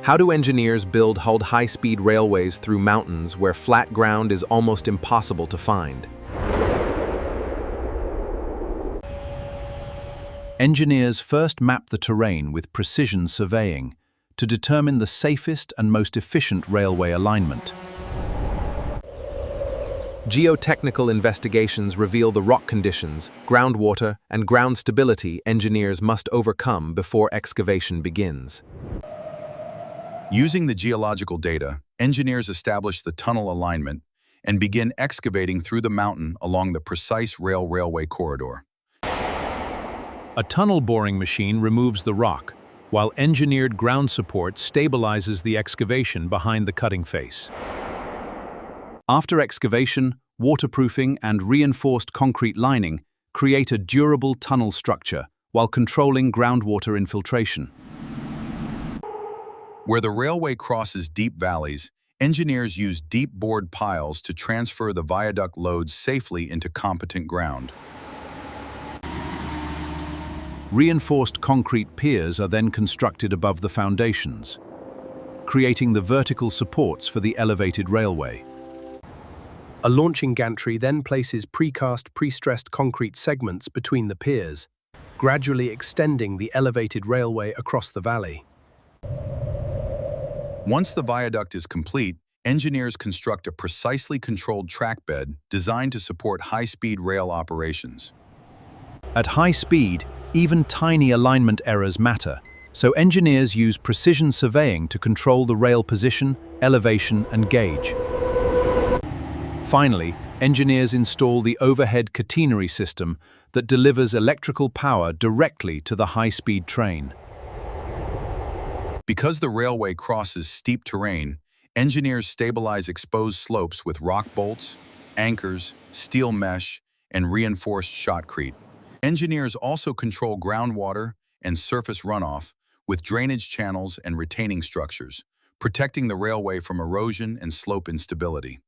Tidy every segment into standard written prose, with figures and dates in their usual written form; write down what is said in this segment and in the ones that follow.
How do engineers build high-speed railways through mountains where flat ground is almost impossible to find? Engineers first map the terrain with precision surveying to determine the safest and most efficient railway alignment. Geotechnical investigations reveal the rock conditions, groundwater, and ground stability engineers must overcome before excavation begins. Using the geological data, engineers establish the tunnel alignment and begin excavating through the mountain along the precise railway corridor. A tunnel boring machine removes the rock, while engineered ground support stabilizes the excavation behind the cutting face. After excavation, waterproofing and reinforced concrete lining create a durable tunnel structure while controlling groundwater infiltration. Where the railway crosses deep valleys, engineers use deep bored piles to transfer the viaduct loads safely into competent ground. Reinforced concrete piers are then constructed above the foundations, creating the vertical supports for the elevated railway. A launching gantry then places precast pre-stressed concrete segments between the piers, gradually extending the elevated railway across the valley. Once the viaduct is complete, engineers construct a precisely controlled track bed designed to support high-speed rail operations. At high speed, even tiny alignment errors matter, so engineers use precision surveying to control the rail position, elevation, and gauge. Finally, engineers install the overhead catenary system that delivers electrical power directly to the high-speed train. Because the railway crosses steep terrain, engineers stabilize exposed slopes with rock bolts, anchors, steel mesh, and reinforced shotcrete. Engineers also control groundwater and surface runoff with drainage channels and retaining structures, protecting the railway from erosion and slope instability.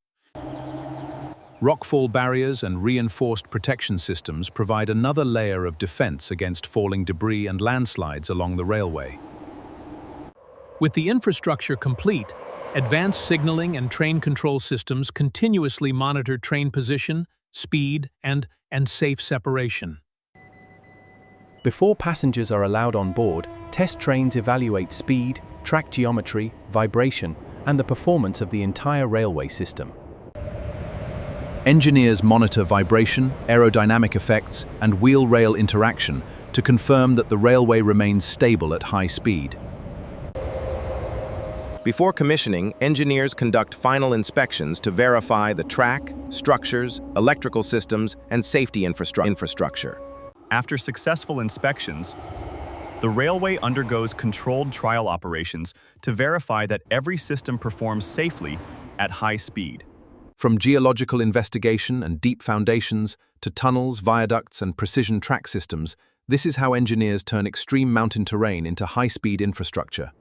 Rockfall barriers and reinforced protection systems provide another layer of defense against falling debris and landslides along the railway. With the infrastructure complete, advanced signaling and train control systems continuously monitor train position, speed, and safe separation. Before passengers are allowed on board, test trains evaluate speed, track geometry, vibration, and the performance of the entire railway system. Engineers monitor vibration, aerodynamic effects, and wheel-rail interaction to confirm that the railway remains stable at high speed. Before commissioning, engineers conduct final inspections to verify the track, structures, electrical systems, and safety infrastructure. After successful inspections, the railway undergoes controlled trial operations to verify that every system performs safely at high speed. From geological investigation and deep foundations to tunnels, viaducts, and precision track systems, this is how engineers turn extreme mountain terrain into high-speed infrastructure.